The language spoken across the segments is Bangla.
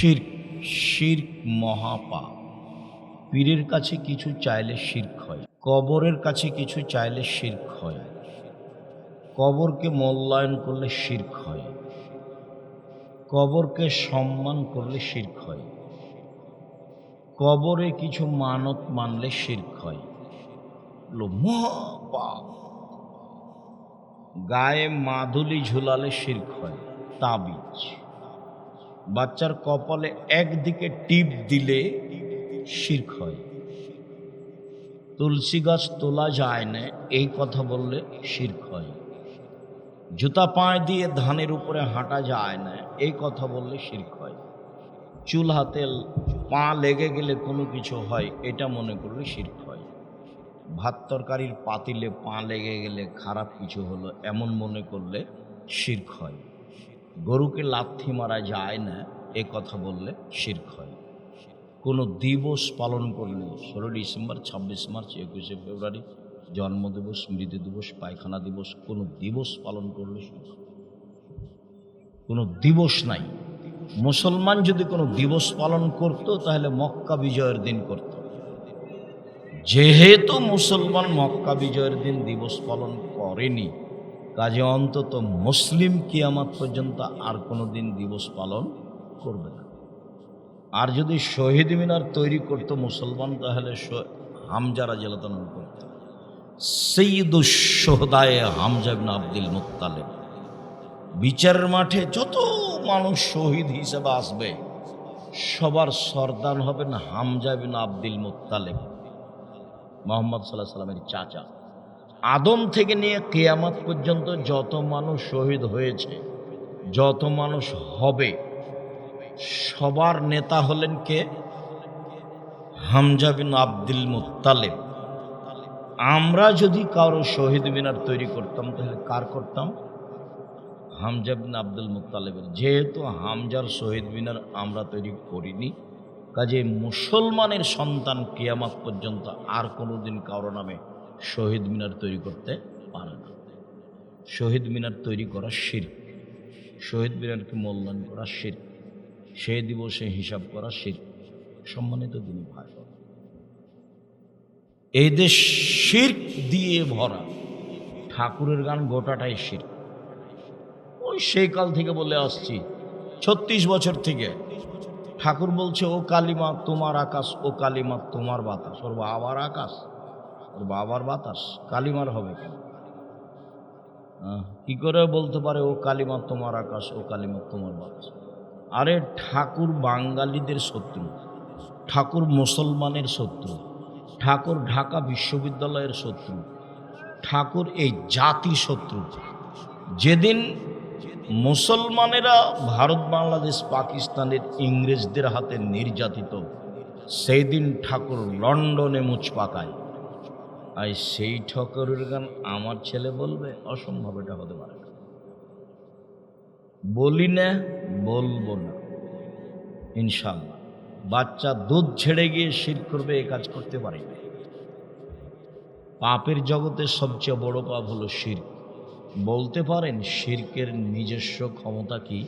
শিরক, শিরক মহাপাপ। পীরের কাছে কিছু চাইলে শিরক হয়, কবরের কাছে কিছু চাইলে শিরক হয়, কবরকে মূল্যায়ন করলে শিরক হয়, কবরকে সম্মান করলে শিরক হয়, কবরে কিছু মানত মানলে শিরক হয়। মহাপাপ। গায়ে মাদুলি ঝুলালে শিরক হয়, তাবিজ। বাচ্চার কপালে একদিকে টিপ দিলে শিরক হয়। তুলসী গাছ তোলা যায় না এই কথা বললে শিরক হয়। জুতা পায়ে দিয়ে ধানের উপরে হাঁটা যায় না এই কথা বললে শিরক হয়। চুল হাতে পা লেগে গেলে কোনো কিছু হয় এটা মনে করলে শিরক হয়। ভাত তরকারির পাতিলে পা লেগে গেলে খারাপ কিছু হলো এমন মনে করলে শিরক হয়। গরুকে লাথি মারা যায় না এ কথা বললে শিরক হয়। কোনো দিবস পালন করলে 16 ডিসেম্বর, 26 মার্চ, 21শে ফেব্রুয়ারি, জন্মদিবস, মৃত্যু দিবস, পায়খানা দিবস, কোনো দিবস পালন করলে শিরক। কোনো দিবস নাই। মুসলমান যদি কোনো দিবস পালন করত তাহলে মক্কা বিজয়ের দিন করত। যেহেতু মুসলমান মক্কা বিজয়ের দিন দিবস পালন করেনি, কাজে অন্তত মুসলিম কিয়ামত পর্যন্ত আর কোনো দিন দিবস পালন করবে না। আর যদি শহীদ মিনার তৈরি করত মুসলমান তাহলে হামজা রাদিয়াল্লাহু আনহু করত। সৈয়দুশ শুহাদায়ে হামজা ইবনে আব্দুল মুত্তালিব। বিচারের মাঠে যত মানুষ শহীদ হিসেবে আসবে সবার সর্দার হবেন হামজা ইবনে আব্দুল মুত্তালিব, মুহাম্মদ সাল্লাল্লাহু আলাইহি সাল্লামের চাচা। আদম থেকে নিয়ে কিয়ামত পর্যন্ত যত মানুষ শহীদ হয়েছে, যত মানুষ হবে, সবার নেতা হলেন কে? হামজা বিন আব্দুল মুত্তালিব। আমরা যদি কারো শহীদ মিনার তৈরি করতাম তাহলে কার করতাম? হামজা বিন আব্দুল মুত্তালিবের। যেহেতু হামজার শহীদ মিনার আমরা তৈরি করিনি, কাজে মুসলমানের সন্তান কিয়ামত পর্যন্ত আর কোনোদিন কারো নামে শহীদ মিনার তৈরি করতে পারে না। শহীদ মিনার তৈরি করা শিরক, শহীদ মিনারকে মূল্যায়ন করা শিরক, সেই দিবসে হিসাব করা শিরক। সম্মানিত দিনী ভাই, এই দেশ শিরক দিয়ে ভরা। ঠাকুরের গান গোটাটাই শিরক। ওই সেই কাল থেকে বলে আসছি, 36 বছর থেকে ঠাকুর বলছে ও কালিমা তোমার আকাশ, ও কালিমা তোমার বাতাস। ওর বাবার আকাশ, ওর বাবার বাতাস, কালিমার হবে কেন? কি করে বলতে পারে ও কালিমা তোমার আকাশ, ও কালিমা তোমার বাতাস? আরে ঠাকুর বাঙালিদের শত্রু, ঠাকুর মুসলমানের শত্রু, ঠাকুর ঢাকা বিশ্ববিদ্যালয়ের শত্রু, ঠাকুর এই জাতি শত্রু। যেদিন মুসলমানেরা ভারত, বাংলাদেশ, পাকিস্তানের ইংরেজদের হাতে নির্যাতিত, সেই দিন ঠাকুর লন্ডনে মুচ পাকায়। আর সেই ঠাকুরের গান আমার ছেলে বলবে? অসম্ভব, এটা হতে পারে না। বলি না, বলবো না ইনশাআল্লাহ। বাচ্চা দুধ ছেড়ে গিয়ে শিরক করবে, এ কাজ করতে পারে না। পাপের জগতে সবচেয়ে বড় পাপ হলো শিরক। বলতে পারেন শিরকের নিজস্ব ক্ষমতা কি?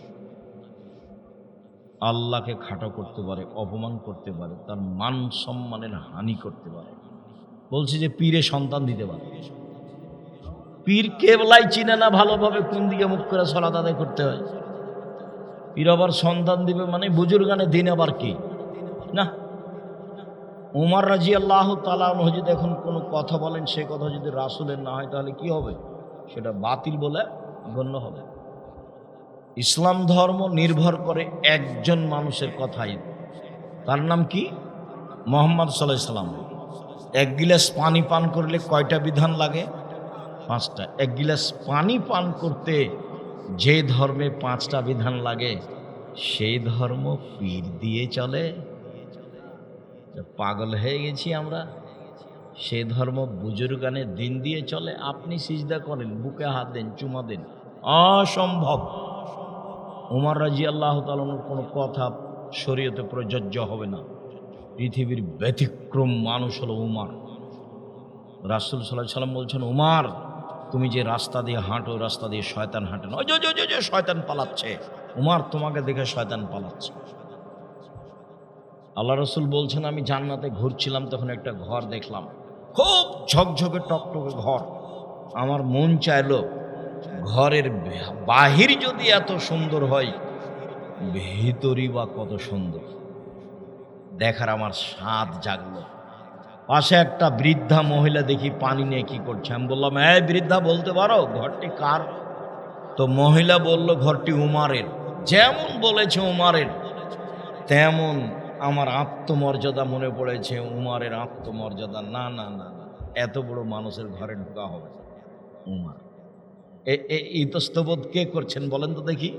আল্লাহকে খাটো করতে পারে, অপমান করতে পারে, তার মান সম্মানের হানি করতে পারে। বলছে যে পীরে সন্তান দিতে পারে। পীর কেবলাই চিনে না ভালোভাবে কোন দিকে মুখ করে সালাত আদায় করতে হয়। পীর আবার সন্তান দিবে মানে বুজুর্গানে দিন আবার কি না। উমর রাদিয়াল্লাহু তাআলা আনহু যদি এখন কোনো কথা বলেন, সে কথা যদি রাসূলের না হয় তাহলে কি হবে? সেটা বাতিল বলে গণ্য হবে। ইসলাম ধর্ম নির্ভর করে একজন মানুষের কথাই। তার নাম কি? মুহাম্মদ সাল্লাল্লাহু আলাইহি সাল্লাম। এক গিলাস পানি পান করলে কয়টা বিধান লাগে? 5টা। এক গিলাস পানি পান করতে যে ধর্মে 5টা বিধান লাগে, সেই ধর্ম পীর দিয়ে চলে? পাগল হয়ে গেছি আমরা। সেই ধর্ম বুজুর্গানে দিন দিয়ে চলে। আপনি সিজদা করেন, বুকে হাত দেন, চুমা দেন, অসম্ভব। উমর রাদিয়াল্লাহু তাআলা কোনো কথা শরীয়তে প্রযোজ্য হবে না। পৃথিবীর ব্যতিক্রম মানুষ হলো উমর। রাসূল সাল্লাল্লাহু আলাইহি সাল্লাম বলছেন, উমর তুমি যে রাস্তা দিয়ে হাঁটো, রাস্তা দিয়ে শয়তান হাঁটে না। ওই যে শয়তান পালাচ্ছে। উমর তোমাকে দেখে শয়তান পালাচ্ছে। আল্লাহ রসুল বলছেন, আমি জান্নাতে ঘুরছিলাম, তখন একটা ঘর দেখলাম, খুব ঝকঝকে টকটকে ঘর। আমার মন চাইলো ঘরের বাহির যদি এত সুন্দর হয়, ভিতরই বা কত সুন্দর, দেখার আমার স্বাদ জাগলো। পাশে একটা বৃদ্ধা মহিলা দেখি পানি নিয়ে কি করছে। আমি বললাম, এই বৃদ্ধা, বলতে পারো ঘরটি কার? তো মহিলা বলল, ঘরটি উমারের। যেমন বলেছে উমারের, তেমন আমার আত্মমর্যাদা মনে পড়েছে, উমারের আত্মমর্যাদা। না না না না, এত বড় মানুষের ঘরে ঢোকা হবে উমার। ইতস্তবোধ কে করছেন বলেন তো দেখি?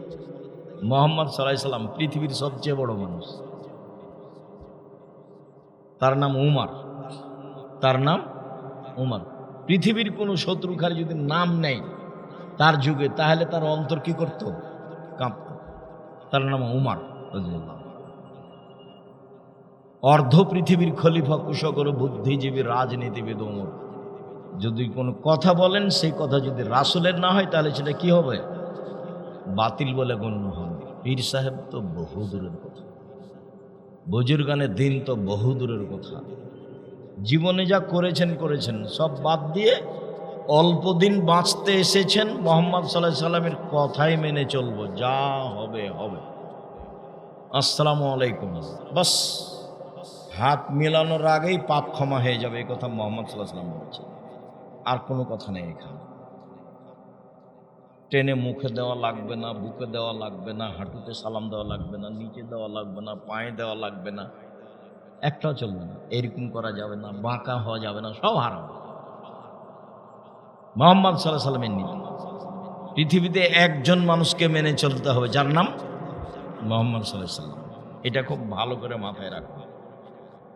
মুহাম্মদ সাল্লাল্লাহু আলাইহি সাল্লাম, পৃথিবীর সবচেয়ে বড় মানুষ, তার নাম উমার। তার নাম উমার। পৃথিবীর কোনো শত্রুখার যদি নাম নেই তার যুগে, তাহলে তার অন্তর কি করত? কাঁপত। তার নাম উমার রাদিয়াল্লাহু আনহু। অর্ধ পৃথিবীর খলিফা, কুশকর, বুদ্ধিজীবী, রাজনীতিবিদ উমর। যদি কোনো কথা বলেন, সেই কথা যদি রাসূলের না হয়, তাহলে সেটা কি হবে? বাতিল বলে গণ্য হবে। পীর সাহেব তো বহু দূরের কথা, বুজুর্গানে দিন তো বহু দূরের কথা। জীবনে যা করেছেন সব বাদ দিয়ে অল্প দিন বাঁচতে এসেছেন, মুহাম্মদ সাল্লাল্লাহু আলাইহি সাল্লামের কথাই মেনে চলবো, যা হবে হবে, আসসালামু আলাইকুম, বাস। হাত মেলানোর আগেই পাপ ক্ষমা হয়ে যাবে, এই কথা মুহাম্মদ সাল্লাল্লাহু আলাইহি সাল্লাম বলেছেন। আর কোনো কথা নেই এখানে। টেনে মুখে দেওয়া লাগবে না, বুকে দেওয়া লাগবে না, হাঁটুতে সালাম দেওয়া লাগবে না, নিচে দেওয়া লাগবে না, পায়ে দেওয়া লাগবে না, একটাও চলবে না। এরকম করা যাবে না, বাঁকা হওয়া যাবে না, সব হারাম। মুহাম্মদ সাল্লাল্লাহু আলাইহি সাল্লামের নীতি। পৃথিবীতে একজন মানুষকে মেনে চলতে হবে, যার নাম মুহাম্মদ সাল্লাল্লাহু আলাইহি সাল্লাম। এটা খুব ভালো করে মাথায় রাখুন।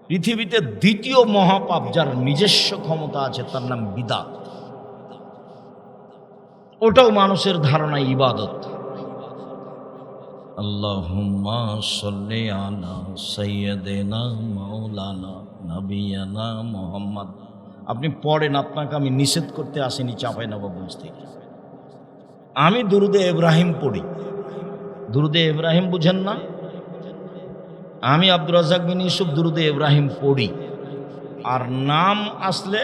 পৃথিবীতে দ্বিতীয় মহাপাপ, যার নিজস্ব ক্ষমতা আছে, তার নাম বিদআত। ওটাও মানুষের ধারণা ইবাদত। আল্লাহুম্মা সাল্লি আলা সাইয়্যিদিনা মাওলানা নবিয়ানা মুহাম্মদ। আপনি পড়েন, আপনাকে আমি নিষেধ করতে আসিনি চাঁপাইনবাবগঞ্জ থেকে। আমি দুরুদে ইব্রাহিম পড়ি। দুরুদে ইব্রাহিম বুঝেন না? আমি আব্দুর রাজ্জাক বিন ইউসুফ দুরুদে ইব্রাহিম পড়ি, আর নাম আসলে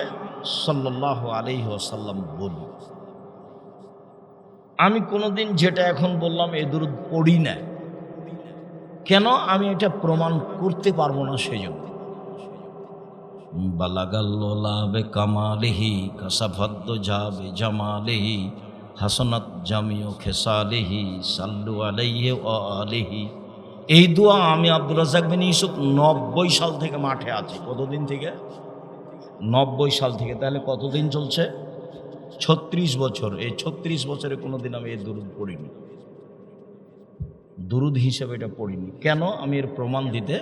সাল্লাল্লাহু আলাইহি ওয়াসাল্লাম বলি। আমি কোনোদিন যেটা এখন বললাম এই দুরুদ পড়ি না। কেন? আমি এটা প্রমাণ করতে পারবো না, সেজন্য। বালাগাল্লোলা বে কামালিহি কাসাফাদ্দ যাবে জামালিহি হাসনাত জামিও খেসালিহি সাল্লু আলাইহি ওয়া আলিহি। এই দোয়া আমি আব্দুর রাজ্জাক বিন ইউসুফ 90 সাল থেকে মাঠে আছি। কতদিন থেকে? 90 সাল থেকে। তাহলে কতদিন চলছে? 36 বছর। এই 36 বছরে কোনোদিন আমি এই দুরুদ পড়িনি, দুরুদ হিসেবে এটা পড়িনি। কেন? আমি এর প্রমাণ দিতে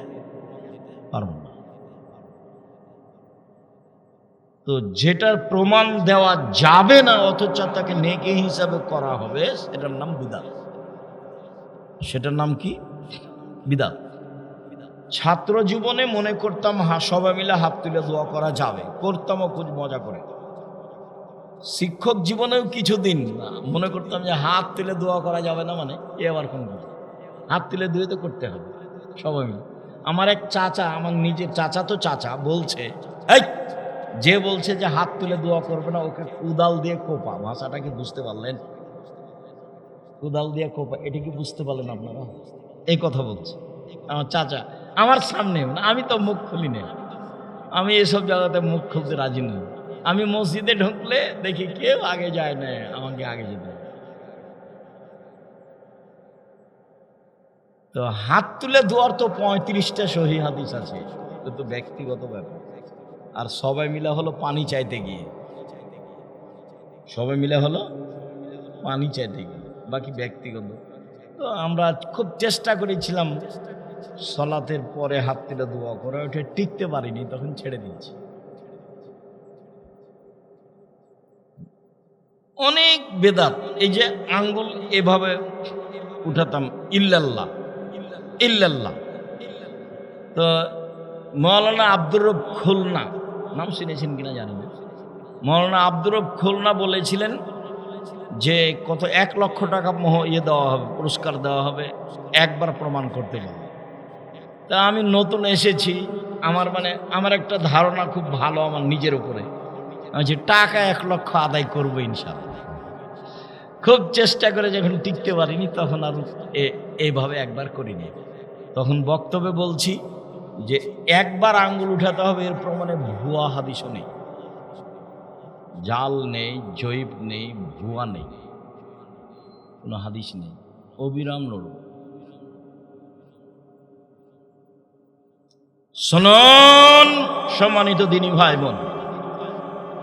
পারব না। তো যেটার প্রমাণ দেওয়া যাবে না, অথচ তাকে নেকি হিসাবে করা হবে, সেটার নাম বিদআত। সেটার নাম কি? বিদআত। ছাত্র জীবনে মনে করতাম সবাই মিলে হাত তুলে দোয়া করা যাবে, করতামও খুব মজা করে। শিক্ষক জীবনেও কিছুদিন মনে করতাম যে হাত তুলে দোয়া করা যাবে না, মানে এ আবার কোন কথা? হাত তুলে ধুয়ে তো করতে হবে সবাই মিলে। আমার এক চাচা, আমার নিজের চাচা তো চাচা, বলছে, এই যে বলছে যে হাত তুলে দোয়া করবে না, ওকে কুদাল দিয়ে কোপা। ভাষাটা কি বুঝতে পারলেন? কুদাল দিয়ে কোপা, এটা কি বুঝতে পারলেন আপনারা? এই কথা বলছে আমার চাচা আমার সামনে। আমি তো মুখ খুলি না, আমি এসব জায়গাতে মুখ খুলতে রাজি নই। আমি মসজিদে ঢুকলে দেখি কেউ আগে যায় না, আমাকে আগে যেতে হবে। তো হাত তুলে দোয়ার তো 35টা সহিহ হাদিস আছে, এটা তো ব্যক্তিগত ব্যাপার। আর সবাই মিলে হলো পানি চাইতে গিয়ে, সবাই মিলে হলো পানি চাইতে গিয়ে, বাকি ব্যক্তিগত। তো আমরা খুব চেষ্টা করেছিলাম সালাতের পরে হাত তুলে দোয়া করে, ওটা টিকতে পারিনি, তখন ছেড়ে দিয়েছি। অনেক বেদাত, এই যে আঙ্গুল এভাবে উঠাতাম, ইল্লাল্লাহ ইল্লাল্লাহ। তো মৌলানা আব্দুর রব খুলনা, নাম শুনেছেন কিনা জানি না, মৌলানা আব্দুর রব খুলনা বলেছিলেন যে কত 1 লক্ষ টাকা দেওয়া হবে, পুরস্কার দেওয়া হবে একবার প্রমাণ করতে পারবে। তা আমি নতুন এসেছি, আমার একটা ধারণা খুব ভালো আমার নিজের উপরে, আমি যে টাকা 1 লক্ষ আদায় করবো ইনশাআল্লাহ। খুব চেষ্টা করে যখন টিকতে পারিনি তখন আর এইভাবে একবার করিনি। তখন বক্তব্যে বলছি যে একবার আঙ্গুল উঠাতে হবে, এর প্রমাণে ভুয়া হাদিসও নেই, জাল নেই, জয়ীব নেই, ভুয়া নেই, কোনো হাদিস নেই, অবিরাম লড়ব। শুনুন সম্মানিত দিনী ভাই বোন,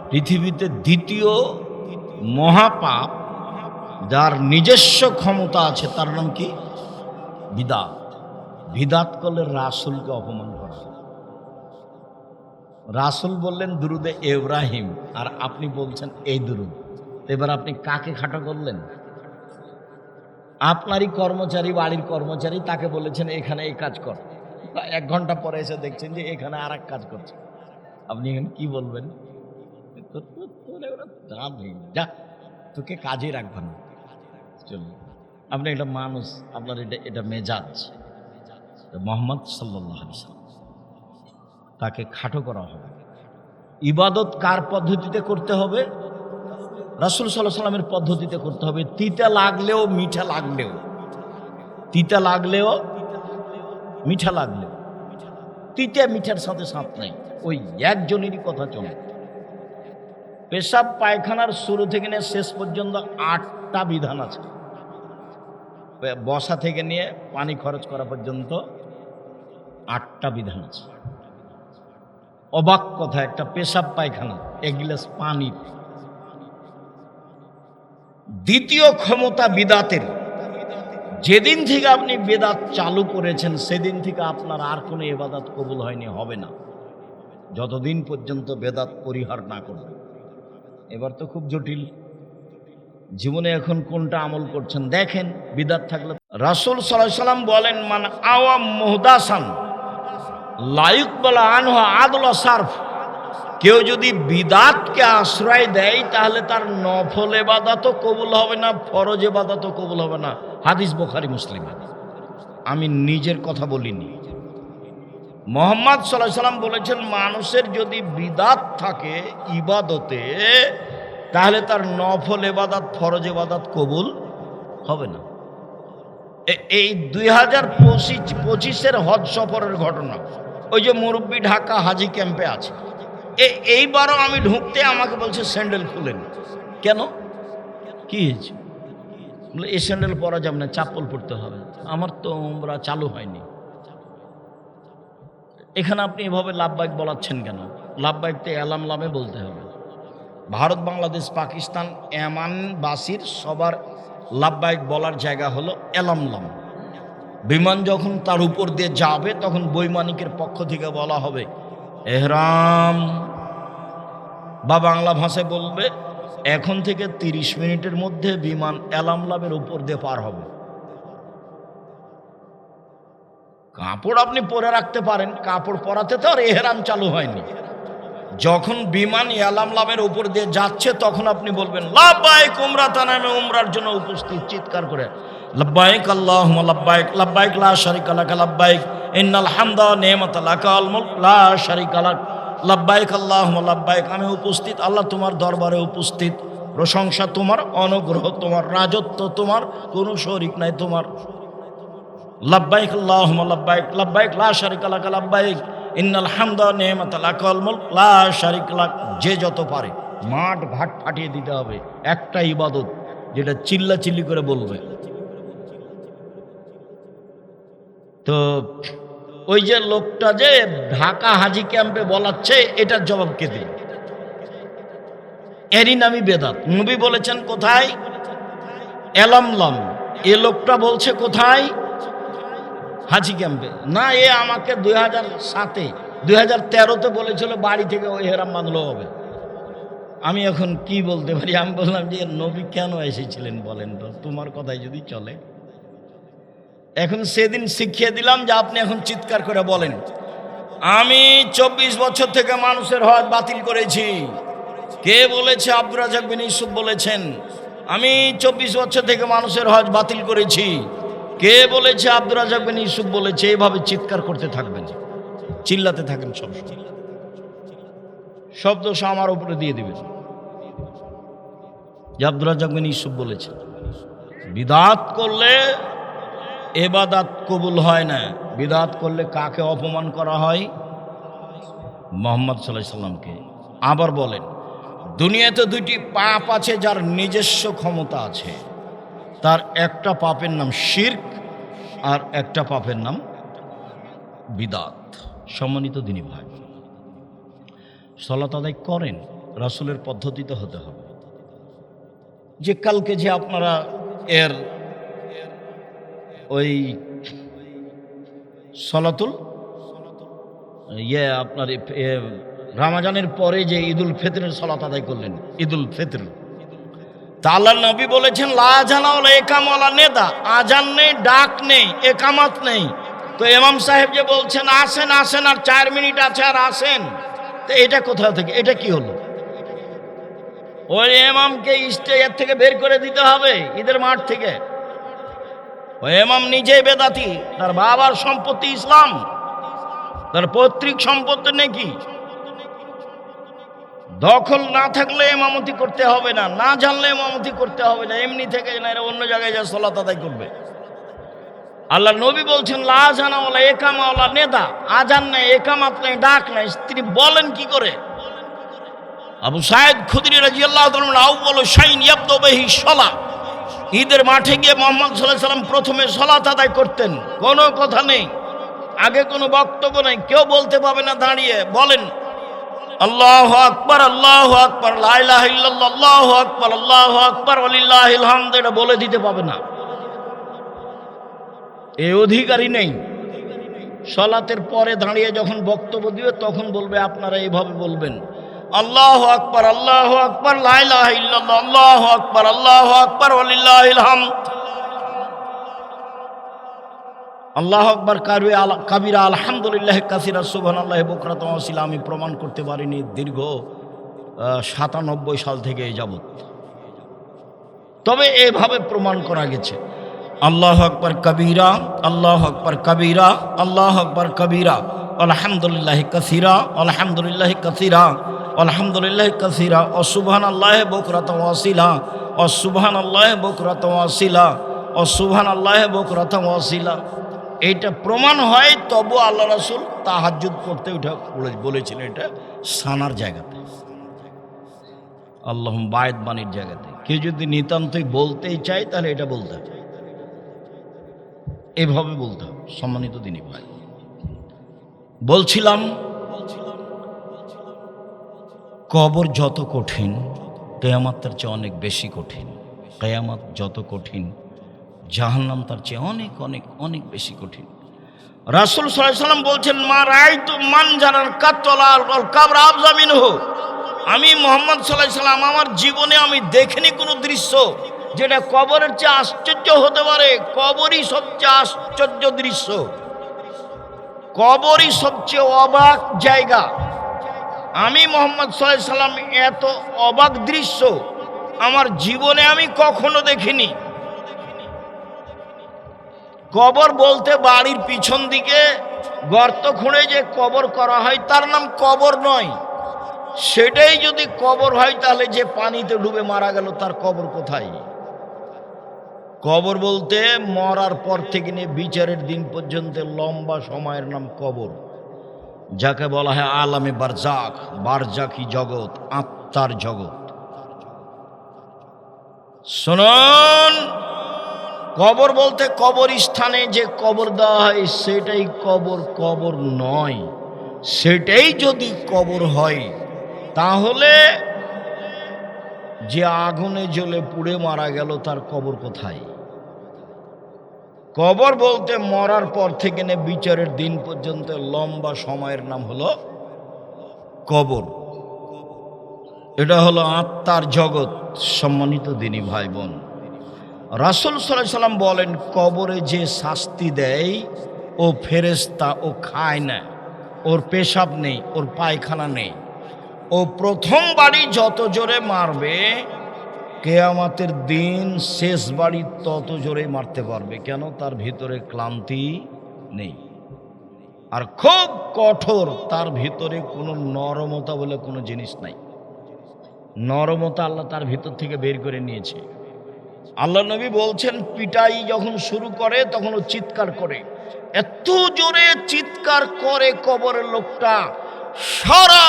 পৃথিবীতে দ্বিতীয় মহাপাপ যার নিজস্ব ক্ষমতা আছে তার নাম কি? বিদআত। বিদআত করলে রাসূলকে অপমান করা। রাসূল বললেন দুরুদে ইব্রাহিম, আর আপনি বলছেন এই দুরুদ। এবার আপনি কাকে খাটো করলেন? আপনারই কর্মচারী, বাড়ির কর্মচারী, তাকে বলেছেন এখানে এই কাজ কর, 1 ঘন্টা পরে এসে দেখছেন যে এখানে আর এক কাজ করছে। আপনি এখানে কি বলবেন? যা, তোকে কাজে রাখবে না, চল। আপনি একটা মানুষ, আপনার এটা মেজাজ। মুহাম্মদ সাল্লাল্লাহু আলাইহি ওয়াসাল্লাম, তাকে খাটো করা হবে। ইবাদত কার পদ্ধতিতে করতে হবে? রাসূল সাল্লাল্লাহু আলাইহি ওয়াসাল্লামের পদ্ধতিতে করতে হবে। তিতা লাগলেও মিঠা লাগলেও, তিতা লাগলেও মিঠা লাগলেও, তিতা মিঠার সাথে সাথ নেই, ওই একজনেরই কথা চলে। পেশাব পায়খানার শুরু থেকে নিয়ে শেষ পর্যন্ত 8টা বিধান আছে। বসা থেকে নিয়ে পানি খরচ করা পর্যন্ত 8টা বিধান আছে। অবাক কথা, একটা পেশাব পায়খানা, 1 গ্লাস পানির। দ্বিতীয় ক্ষমতা বিদআতের। যেদিন থেকে আপনি বিদআত চালু করেছেন সেদিন থেকে আপনার আর কোনো ইবাদত কবুল হয়নি, হবে না, যতদিন পর্যন্ত বিদআত পরিহার না করবেন। এবার তো খুব জটিল, জীবনে এখন কোনটা আমল করছেন দেখেন। বিদআত থাকলে রাসূল সাল্লাল্লাহু আলাইহি ওয়াসাল্লাম বলেন, মান আওয়া মুহদাসান লা ইকবালু আনহু আদল সারফ। কেউ যদি বিদআতকে আশ্রয় দেয় তাহলে তার নফল ইবাদতও কবুল হবে না, ফরজ ইবাদতও কবুল হবে না। হাদিস বুখারী মুসলিম। আমি নিজের কথা বলিনি। মুহাম্মদ সাল্লাল্লাহু আলাইহি ওয়াসাল্লাম বলেছেন, মানুষের যদি বিদআত থাকে ইবাদতে তাহলে তার নফল ইবাদত, ফরজ ইবাদত কবুল হবে না। এই 2025-এর হজ সফরের ঘটনা, ওই যে মুরব্বী ঢাকা হাজি ক্যাম্পে আছে, এইবারও আমি ঢুকতে আমাকে বলছে স্যান্ডেল খুলেন। কেন, কি হয়েছে? বলে এই স্যান্ডেল পরা যাবে না, চাপ্পল পরতে হবে। আমার তো উমরা চালু হয়নি। এখানে আপনি এভাবে লাভবাইক বলাচ্ছেন কেন? লাভবাইক তো এলাম লামে বলতে হবে। ভারত, বাংলাদেশ, পাকিস্তান, এমানবাসীর সবার লাভবাইক বলার জায়গা হলো এলামলাম। বিমান যখন তার উপর দিয়ে যাবে তখন বৈমানিকের পক্ষ থেকে বলা হবে এহরাম, বা বাংলা ভাষায় বলবে এখন থেকে 30 মিনিটের মধ্যে বিমান এলামলামের উপর দিয়ে পার হবে। কাপড় আপনি পরে রাখতে পারেন, কাপড় পরাতে তো আর এহরাম চালু হয়নি। যখন বিমান এলামলামের উপর দিয়ে যাচ্ছে তখন আপনি বলবেন লাব্বাইক উমরাতান, আমি উমরার জন্য উপস্থিত, চিৎকার করে লাব্বাইক আল্লাহুম্মা লাব্বাইক, লাব্বাইক লা শারিকা লাক লাব্বাইক, ইন্নাল হামদা ওয়া নি'মাতা লাকা ওয়াল মুলক লা শারিকা লাক, লাব্বাইক আল্লাহুম্মা লাব্বাইক, আমি উপস্থিত, আল্লাহ তোমার দরবারে উপস্থিত, প্রশংসা তোমার, অনুগ্রহ তোমার, রাজত্ব তোমার, কোনো শরীক নাই তোমার। লাব্বাইক আল্লাহুম্মা লাব্বাইক, লাব্বাইক লা শারিকা লাক লাব্বাইক, ইন্নাল হামদা ওয়া নি'মাতা লাকা ওয়াল মুলক লা শারিকা লাক। যে যত পারে মাঠ ঘাট ফাটিয়ে দিতে হবে, একটা ইবাদত যেটা চিল্লা চিল্লি করে বলবে। তো ওই যে লোকটা যে ঢাকা হাজি ক্যাম্পে বলাচ্ছে, এটার জবাব কে দিল? এরই নামই বেদাত। নবী বলেছেন কোথায়? এলামলাম। এ লোকটা বলছে কোথায়? হাজি ক্যাম্পে। না, এ আমাকে 2007-এ 2013-তে বলেছিল বাড়ি থেকে ওই হেরাম বাঁধলো হবে। আমি এখন কি বলতে পারি? আমি বললাম যে নবী কেন এসেছিলেন বলেন তো, তোমার কথাই যদি চলে। এখন সেদিন শিখিয়ে দিলাম যে আপনি এখন চিৎকার করে বলেন আমি 24 বছর থেকে মানুষের হজ বাতিল করেছি। কে বলেছে? আব্দুর রাজ্জাক বিন ইউসুফ বলেছেন আমি 24 বছর থেকে মানুষের হজ বাতিল করেছি। কে বলেছে? আব্দুর রাজ্জাক বিন ইউসুফ বলেছে। এইভাবে চিৎকার করতে থাকবেন, চিল্লাতে থাকেন, সব সব দোষ আমার উপরে দিয়ে দিবেন যে আব্দুর রাজ্জাক বিন ইউসুফ বলেছে। বিদআত করলে ইবাদত কবুল হয় না। বিদআত করলে কাকে অপমান করা হয়? মুহাম্মদ সাল্লাল্লাহু আলাইহি সাল্লামকে। আবার বলেন, দুনিয়াতে দুইটি পাপ আছে যার নিজস্ব ক্ষমতা আছে। তার একটা পাপের নাম শিরক, আর একটা পাপের নাম বিদআত। সম্মানিত দ্বীনি ভাই, সালাত আদায় করেন, রাসূলের পদ্ধতিতে হতে হবে। যে কালকে যে আপনারা এর ওই সলাতুল আপনার রমজানের পরে যে ঈদুল ফিতরের সালাত আদায় করলেন, ঈদুল ফিতর, তা আল্লাহর নবী বলেছেন লা আযানা ওয়ালা ইকামা ওয়ালা নিদা, আজান নেই, ডাক নেই, একামত নেই। তো ইমাম সাহেব যে বলছেন আসেন আসেন আর 4 মিনিট আছে আর আসেন, তো এটা কোথা থেকে? এটা কি হলো? ওই ইমামকে স্টেজ থেকে বের করে দিতে হবে, ঈদের মাঠ থেকে। ওই ইমাম নিজেই বেদাতি, তার বাবার সম্পত্তি ইসলাম, তার পৈতৃক সম্পত্তি নাকি দখল না থাকলে ইমামতি করতে হবে না, না জানলে ইমামতি করতে হবে না, এমনি থেকে না, এরা অন্য জায়গায় যা সালাত আদায় করবে। আল্লাহ নবী বলছেন লা আযানা ওয়ালা ইকামা ওয়ালা নিদা, আজান নেই, একামত নেই, ডাক নেই। তিনি বলেন কি করে? আবু সাঈদ খুদরি রাদিয়াল্লাহু তাআলা আউয়ালু শাইইন ইয়াবদু বিহি সালাত, ঈদের মাঠে গিয়ে মুহাম্মদ সাল্লাল্লাহু আলাইহি সাল্লাম প্রথমে সালাত আদায় করতেন। কোনো কথা নেই, আগে কোনো বক্তব্য নেই, কেউ বলতে পাবে না দাঁড়িয়ে। বলেন আল্লাহু আকবার, আল্লাহু আকবার, লা ইলাহা ইল্লাল্লাহ, আল্লাহু আকবার, আল্লাহু আকবার, ওয়ালিল্লাহিল হামদ, এটা বলে দিতে পাবে না, এই অধিকারই নেই। সালাতের পরে দাঁড়িয়ে যখন বক্তব্য দিবে তখন বলবে আপনারা এইভাবে বলবেন আল্লাহু আকবার, আল্লাহু আকবার, লা ইলাহা ইল্লাল্লাহ, আল্লাহু আকবার, আল্লাহু আকবার, ওয়ালিল্লাহিল হামদ। আল্লাহু আকবার কাবীরা, আলহামদুলিল্লাহ কাসীরা, সুবহানাল্লাহি বুকরাতান ওয়া আসীলা। আমি প্রমাণ করতে পারিনি দীর্ঘ 97 সাল থেকে এই যাবত, তবে এভাবে প্রমাণ করা গেছে। আল্লাহু আকবার কাবীরা, আল্লাহু আকবার কাবীরা, আল্লাহু আকবার কাবীরা, আলহামদুলিল্লাহি কাসীরা, আলহামদুলিল্লাহি কাসীরা, আলহামদুলিল্লাহি কাসীরা, ওয়া সুবহানাল্লাহি বুকরাতান ওয়া আসীলা, ওয়া সুবহানাল্লাহি বুকরাতান ওয়া আসীলা, ওয়া সুবহানাল্লাহি বুকরাতান ওয়া আসীলা। এইটা প্রমাণ হয়। তবু আল্লাহ রাসূল তাহাজ্জুদ পড়তে ওইটা বলেছিলেন, এটা সানার জায়গাতে, আল্লাহুম্মা বায়দ বাণীর জায়গাতে। কেউ যদি নিতান্তই বলতেই চায় তাহলে এটা বলতে হবে, এভাবে বলতে হবে। সম্মানিত দ্বীনি ভাই, বলছিলাম কবর যত কঠিন, কিয়ামত তার চেয়ে অনেক বেশি কঠিন। কিয়ামত যত কঠিন, জাহান্নাম তার চেয়ে অনেক অনেক অনেক বেশি কঠিন। রাসূল সাল্লাল্লাহু আলাইহি ওয়াসাল্লাম বলছেন মা রাআইতু মানজারান কাতলাল কবর আফযা মিনহু। আমি মুহাম্মদ সাল্লাল্লাহু আলাইহি ওয়াসাল্লাম আমার জীবনে আমি দেখিনি কোনো দৃশ্য যেটা কবরের চেয়ে আশ্চর্য হতে পারে। কবরই সবচেয়ে আশ্চর্য দৃশ্য, কবরই সবচেয়ে অবাক জায়গা। আমি মুহাম্মদ সাল্লাল্লাহু আলাইহি ওয়াসাল্লাম এত অবাক দৃশ্য আমার জীবনে আমি কখনো দেখিনি। কবর বলতে বাড়ির পিছন দিকে গর্ত খুঁড়ে যে কবর করা হয় তার নাম কবর নয়। সেটাই যদি কবর হয় তাহলে যে পানিতে ডুবে মারা গেল তার কবর কোথায়? কবর বলতে মরার পর থেকে নিয়ে বিচারের দিন পর্যন্ত লম্বা সময়ের নাম কবর, যাকে বলা হয় আলামে বারজাখ, বারজাখী জগৎ, আত্মার জগৎ। শুনুন, কবর বলতে কবরস্থানে যে কবর দেওয়া হয় সেটাই কবর, কবর নয়। সেটাই যদি কবর হয় তাহলে যে আগুনে জ্বলে পুড়ে মারা গেল তার কবর কোথায়? কবর বলতে মরার পর থেকে নে বিচারের দিন পর্যন্ত লম্বা সময়ের নাম হলো কবর। এটা হলো আত্মার জগৎ। সম্মানিত দ্বীনি ভাই বোন, রাসূল সাল্লাল্লাহু আলাইহি ওয়াসাল্লাম বলেন কবরে যে শাস্তি দেয় ও ফেরেশতা, ও খায় না, ওর পেশাব নেই, ওর পায়খানা নেই। ও প্রথম বাড়ি যত জোরে মারবে কেয়ামতের দিন শেষ বাড়ি তত জোরে মারতে পারবে, কেন? তার ভিতরে ক্লান্তি নেই, আর খুব কঠোর, তার ভিতরে কোনো নরমতা বলে কোনো জিনিস নাই। নরমতা আল্লাহ তার ভিতর থেকে বের করে নিয়েছে। আল্লাহ নবী বলছেন, পিটাই যখন শুরু করে তখন ও চিৎকার করে, এত জোরে চিৎকার করে কবরের লোকটা, সারা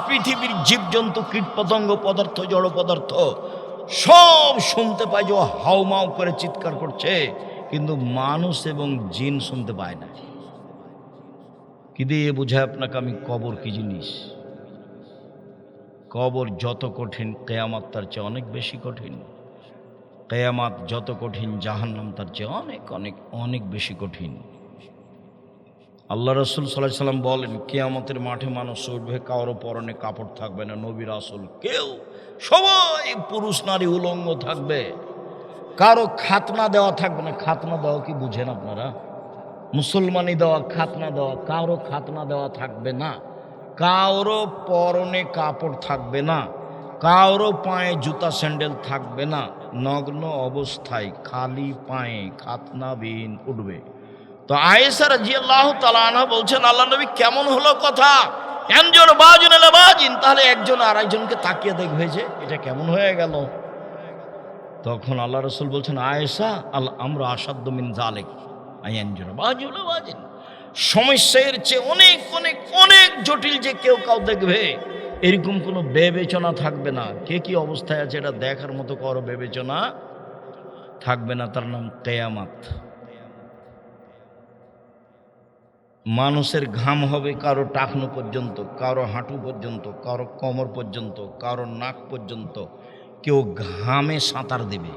পৃথিবীর জীবজন্তু, কীটপতঙ্গ, পদার্থ, জড় পদার্থ সব শুনতে পায় যে ও হাউমাউ করে চিৎকার করছে, কিন্তু মানুষ এবং জিন শুনতে পায় না। কি দিয়ে বোঝায় আপনাকে আমি কবর কি জিনিস? কবর যত কঠিন, কেয়ামত তার চেয়ে অনেক বেশি কঠিন। কেয়ামত যত কঠিন, জাহান্নাম তার চেয়ে অনেক অনেক অনেক বেশি কঠিন। আল্লাহ রসুল সাল্লাল্লাহু আলাইহি সাল্লাম বলেন, কেয়ামতের মাঠে মানুষ উঠবে, কারো পরনে কাপড় থাকবে না, নবী রাসূল কেউ, সবাই পুরুষ নারী উলঙ্গ থাকবে, কারো খাতনা দেওয়া থাকবে না। খাতনা দেওয়া কি বুঝেন আপনারা? মুসলমানি দেওয়া, খাতনা দেওয়া, কারো খাতনা দেওয়া থাকবে না, কারো পরনে কাপড় থাকবে না, কারো পায়ে জুতা স্যান্ডেল থাকবে না, নগ্ন অবস্থায় খালি পায়ে খাতনাবিহীন উঠবে। তো আয়েশা রাদিয়াল্লাহু তাআলা আনহা বলছেন, আল্লাহ নবী কেমন হলো কথা, একজন বাজুন আলা বাজিন, তাহলে একজন আরেকজনকে তাকিয়ে দেখবে যে এটা কেমন হয়ে গেল। তখন আল্লাহ রাসূল বলছেন, আয়েশা আমরা আসাদ্দ মিন যালিক আইয়ানজুর বাজুন আলা বাজিন, সমস্যার চেয়ে অনেক অনেক অনেক জটিল যে কেউ কাউ দেখবে, এরকম কোনো বিবেচনা থাকবে না। কে কি অবস্থায় আছে এটা দেখার মতো কারো বিবেচনা থাকবে না, তার নাম কিয়ামত। মানুষের ঘাম হবে কারো টাকনো পর্যন্ত, কারো হাঁটু পর্যন্ত, কারো কোমর পর্যন্ত, কারো নাক পর্যন্ত। কেউ ঘামে সাঁতার দেবে,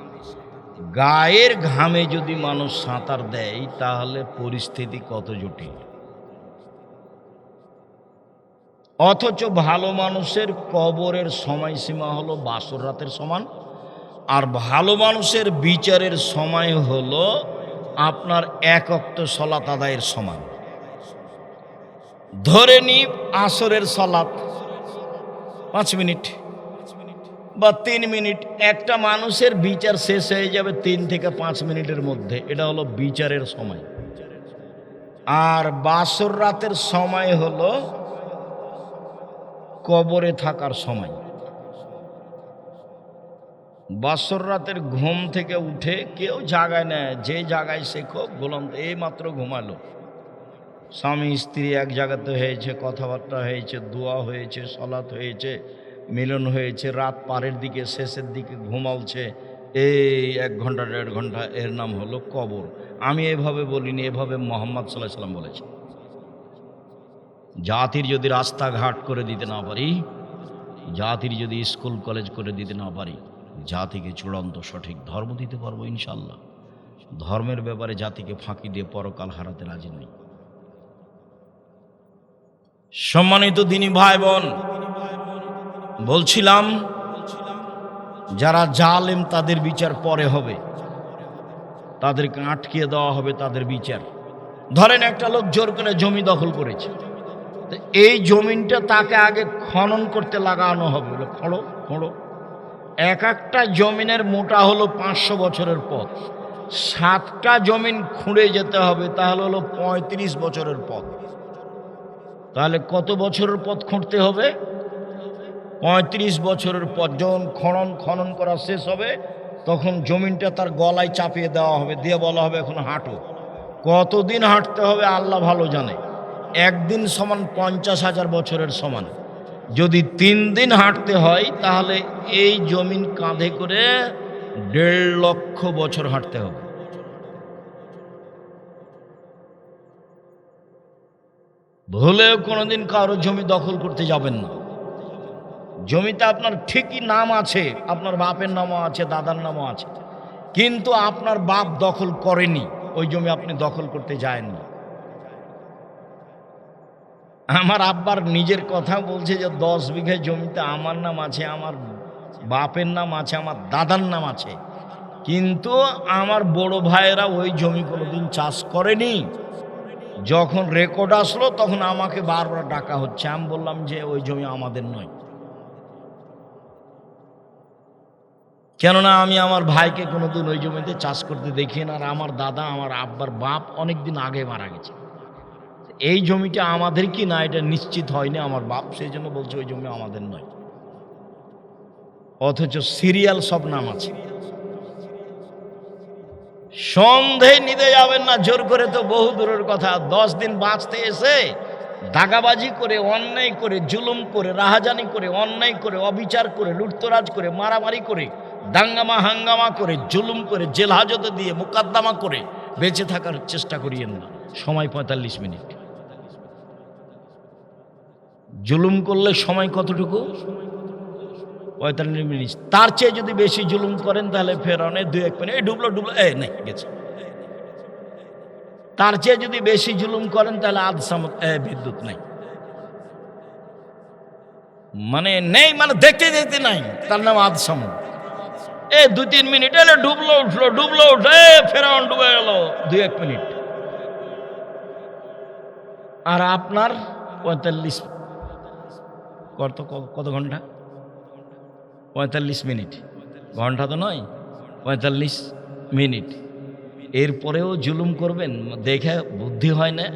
গায়ের ঘামে যদি মানুষ সাঁতার দেয় তাহলে পরিস্থিতি কত জটিল। অথচ ভালো মানুষের কবরের সময়সীমা হলো বাসর রাতের সমান, আর ভালো মানুষের বিচারের সময় হলো আপনার এক ওয়াক্ত সালাত আদায়ের সমান। ধরে নি আসরের সালাত 5 মিনিট বা 3 মিনিট, একটা মানুষের বিচার শেষ হয়ে যাবে 3 থেকে 5 মিনিটের মধ্যে, এটা হলো বিচারের সময়। আর বাসর রাতের সময় হলো কবরে থাকার সময়। বাসর রাতের ঘুম থেকে উঠে কেউ জাগায় না, যে জাগায় সে খুব গোলাম, এই মাত্র ঘুমালো, স্বামী স্ত্রী এক জায়গাতে হয়েছে, কথাবার্তা হয়েছে, দোয়া হয়েছে, সালাত হয়েছে, মিলন হয়েছে, রাত পারের দিকে শেষের দিকে ঘুমালছে, এই 1 ঘন্টা 1.5 ঘন্টা, এর নাম হলো কবর। আমি এভাবে বলিনি, এভাবে মুহাম্মদ সাল্লাল্লাহু আলাইহি সাল্লাম বলেছে। জাতির যদি রাস্তাঘাট করে দিতে না পারি, জাতির যদি স্কুল কলেজ করে দিতে না পারি, জাতিকে চূড়ান্ত সঠিক ধর্ম দিতে পারবো ইনশাল্লাহ। ধর্মের ব্যাপারে জাতিকে ফাঁকি দিয়ে পরকাল হারাতে রাজি নই। সম্মানিত দিনী ভাই বোন, বলছিলাম যারা জালেম তাদের বিচার পরে হবে, তাদেরকে আটকিয়ে দেওয়া হবে তাদের বিচার। ধরেন একটা লোক জোর করে জমি দখল করেছে, তো এই জমিনটা তাকে আগে খনন করতে লাগানো হবে, বলে খোঁড়ো খোঁড়ো। এক একটা জমিনের মোটা হলো 500 বছরের পথ, 7টা জমিন খুঁড়ে যেতে হবে, তাহলে হলো 35 বছরের পথ। তাহলে কত বছরের পথ খুঁড়তে হবে? 35 বছরের পর। যখন খনন করা শেষ হবে তখন জমিনটা তার গলায় চাপিয়ে দেওয়া হবে, দিয়ে বলা হবে এখন হাঁটো। কতদিন হাঁটতে হবে আল্লাহ ভালো জানে। একদিন সমান 50,000 বছরের সমান। যদি 3 দিন হাঁটতে হয় তাহলে এই জমিন কাঁধে করে 1.5 লক্ষ বছর হাঁটতে হবে। ভুলেও কোনোদিন কারো জমি দখল করতে যাবেন না। জমিতে আপনার ঠিকই নাম আছে, আপনার বাপের নামও আছে, দাদার নামও আছে, কিন্তু আপনার বাপ দখল করেনি, ওই জমি আপনি দখল করতে যায়নি। আমার আব্বার নিজের কথা বলছে যে 10 বিঘা জমিতে আমার নাম আছে, আমার বাপের নাম আছে, আমার দাদার নাম আছে, কিন্তু আমার বড় ভাইয়েরা ওই জমি কোনোদিন চাষ করেনি। যখন রেকর্ড আসলো তখন আমাকে বারবার ডাকা হচ্ছে, আমি বললাম যে ওই জমি আমাদের নয়। কেননা আমি আমার ভাইকে কোনোদিন ওই জমিতে চাষ করতে দেখি না, আর আমার দাদা আমার আব্বার বাপ অনেক দিন আগে মারা গেছে। এই জমিটা আমাদের কি না এটা নিশ্চিত হয়নি আমার বাপ, সেই জন্য বলছে ওই জমি আমাদের নয়, অথচ সিরিয়াল সব নাম আছে। সন্দেহ নিতে যাবেন না জোর করে, তো বহু দূরের কথা। 10 দিন বাঁচতে এসে দাগাবাজি করে, অন্যায় করে, জুলুম করে, রাহাজানি করে, অন্যায় করে, অবিচার করে, লুটতরাজ করে, মারামারি করে, দাঙ্গামা হাঙ্গামা করে, জুলুম করে, জেল হাজতে দিয়ে মোকদ্দমা করে বেঁচে থাকার চেষ্টা করিয়েন না। সময় 45 মিনিট। জুলুম করলে সময় কতটুকু? 45 মিনিট। তার চেয়ে যদি বেশি জুলুম করেন তাহলে ফেরানে 2-1 মিনিট ডুবলো নেই গেছে। তার চেয়ে যদি বেশি জুলুম করেন তাহলে আধ সামত বিদ্যুৎ নাই, মানে নেই, মানে দেখতে দেখতে নাই, তার নাম আধ সামত। 2-3 মিনিট এলে ডুবলো উঠলো, ফেরাউন ডুবে গেল 2-1 মিনিট। আর আপনার 45 কত ঘন্টা? 45 মিনিট। ঘন্টা তো নয়, 45 মিনিট। এরপরেও জুলুম করবেন, দেখে বুদ্ধি হয় না?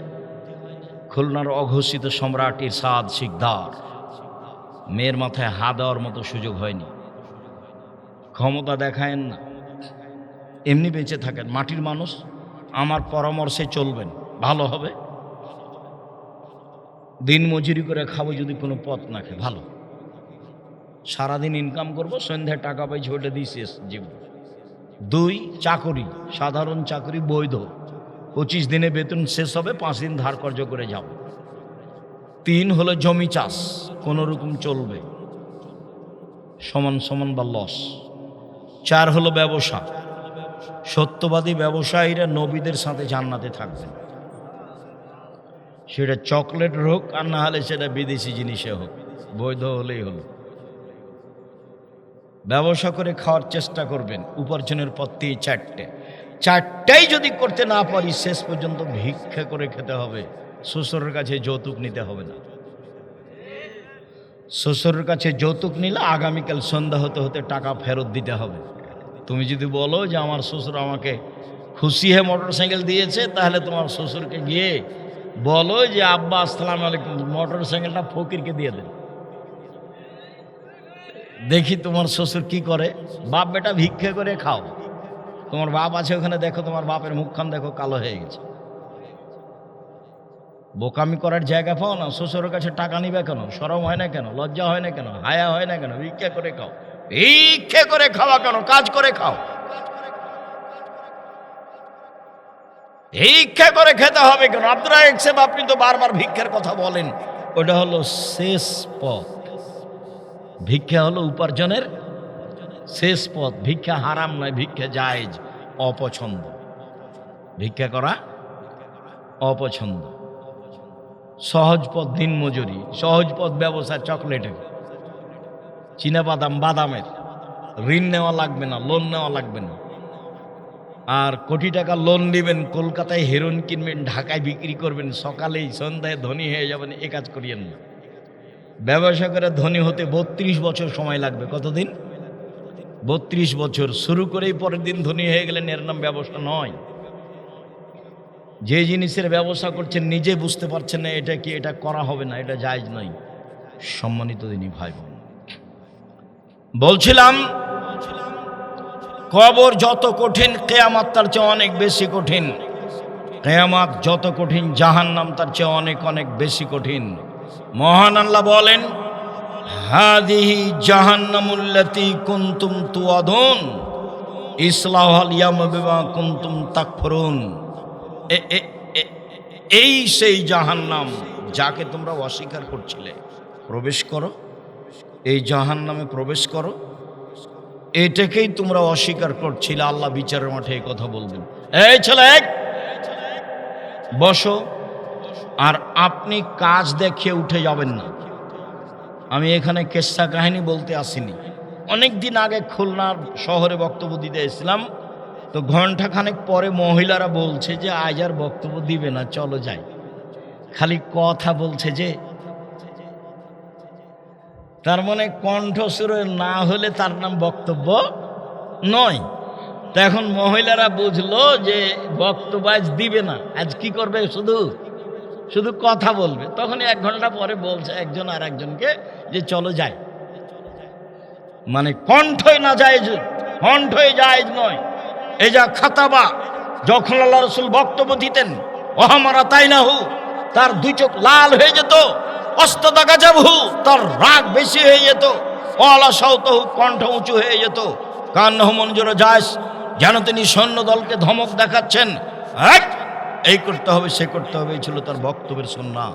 খুলনার অঘোষিত সম্রাট ইরশাদ শিকদার, মেয়ের মাথায় হাত দেওয়ার মতো সুযোগ হয়নি। ক্ষমতা দেখায়েন না, এমনি বেঁচে থাকেন। মাটির মানুষ, আমার পরামর্শে চলবেন, ভালো হবে। দিন মজুরি করে খাবো যদি কোনো পথ না খায়, ভালো। সারাদিন ইনকাম করব, সন্ধ্যায় টাকা পাই, ঝোটে দিই, শেষ জীবন। 2, চাকরি, সাধারণ চাকরি বৈধ, 25 দিনে বেতন শেষ হবে, 5 দিন ধার কর্য করে যাব। 3 হলো জমি চাষ, কোনো রকম চলবে, সমান সমান বা লস। 4 হলো ব্যবসা, সত্যবাদী ব্যবসায়ীরা নবীদের সাথে জান্নাতে থাকবেন, সেটা চকলেট হোক আর না হলে সেটা বিদেশি জিনিসে হোক, বৈধ হলেই হলো। ব্যবসা করে খাওয়ার চেষ্টা করবেন, উপার্জনের পথটি 4টাই যদি করতে না পারি শেষ পর্যন্ত ভিক্ষা করে খেতে হবে। শ্বশুরের কাছে যৌতুক নিতে হবে না। শ্বশুরের কাছে যৌতুক নিলে আগামীকাল সন্ধ্যা হতে হতে টাকা ফেরত দিতে হবে। তুমি যদি বলো যে আমার শ্বশুর আমাকে খুশি হয়ে মোটরসাইকেল দিয়েছে, তাহলে তোমার শ্বশুরকে গিয়ে বলো যে আব্বা আসসালামু আলাইকুম, মোটরসাইকেলটা ফকিরকে দিয়ে দেন। দেখি তোমার শ্বশুর কি করে। বাপ বেটা ভিক্ষা করে খাও, তোমার বাপ আছে ওখানে, দেখো তোমার বাপের মুখখান দেখো কালো হয়ে গেছে। বোকামি করার জায়গা পাও না, শ্বশুরের কাছে টাকা নিবে কেন? শরম হয় না কেন? লজ্জা হয় না কেন? হায়া হয় না কেন? ভিক্ষা করে খাও। ভিক্ষা করে খাওয়া কেন? কাজ করে খাও। ভিক্ষা করে খেতে হবে কেন? আপনারা একসেপ, আপনি তো বারবার ভিক্ষার কথা বলেন, ওটা হলো শেষ পথ। ভিক্ষা হলো উপার্জনের শেষ পথ। ভিক্ষা হারাম নয়, ভিক্ষা জায়েজ, অপছন্দ। ভিক্ষা করা অপছন্দ। সহজ পথ দিন মজুরি, সহজ পথ ব্যবসা চকলেটের, বাদামের। ঋণ নেওয়া লাগবে না, লোন নেওয়া লাগবে না। আর কোটি টাকা লোন নেবেন, কলকাতায় হেরোইন কিনবেন, ঢাকায় বিক্রি করবেন, সকালেই সন্ধ্যায় ধনী হয়ে যাবেন, এ কাজ করিয়েন না। ব্যবসা করে ধনী হতে 32 বছর সময় লাগবে। কতদিন? 32 বছর। শুরু করেই পরের দিন ধনী হয়ে গেলেন, এর নাম ব্যবসা নয়। যে জিনিসের ব্যবসা করছেন নিজে বুঝতে পারছেন না এটা কি, এটা করা হবে না, এটা জায়েজ নয়। সম্মানিত দিনী ভাই বোন, বলছিলাম কবর যত কঠিন, কিয়ামত তার চেয়ে অনেক বেশি কঠিন। কিয়ামত যত কঠিন, জাহান্নাম তার চেয়ে অনেক অনেক বেশি কঠিন। মহান আল্লাহ বলেন, হাদিহি জাহান্নামুল্লাতী কুনতুম তুআদুন ইসলাহুল ইয়াওমা বিমা কুনতুম তাকফুরুন। এই সেই জাহান্নাম যাকে তোমরা অস্বীকার করছিলে, প্রবেশ করো, এই জাহান্নামে প্রবেশ করো। এটাকেই তোমরা অস্বীকার করছিলে। আল্লাহ বিচারের মাঠে এই কথা বলবেন, এই ছেলে বসো। আর আপনি কাজ দেখিয়ে উঠে যাবেন না। আমি এখানে কেসা কাহিনী বলতে আসিনি। অনেক দিন আগে খুলনার শহরে বক্তব্য দিতে এসেছিলাম, তো ঘন্টাখানেক পরে মহিলারা বলছে যে আজ আর বক্তব্য দিবে না, চলো যাই। খালি কথা বলছে যে, তার মানে কণ্ঠস্বর না হলে তার নাম বক্তব্য নয়। তো এখন মহিলারা বুঝলো যে বক্তব্য আজ দিবে না, আজ কি করবে, শুধু শুধু কথা বলবে। তখন 1 ঘন্টা পরে বলছে একজন আর একজনকে যে চলো যাই। মানে কণ্ঠই না জায়েজ, কণ্ঠই জায়েজ নয়। এই যা খাতাবা, যখন আল্লাহ রাসূল বক্তব্য দিতেন, ওহামারা তাই না হু, তার 2 চোখ লাল হয়ে যেত, অস্তদাগা যাবহু, তার রাগ বেশি হয়ে যেত, ওয়ালা সাউতহু, কণ্ঠ উঁচু হয়ে যেত, কান্নাহু মনজুর জায়েজ, যেন তিনি সৈন্য দলকে ধমক দেখাচ্ছেন, এই করতে হবে সে করতে হবে। এই ছিল তার বক্তব্যের সুন্নাহ।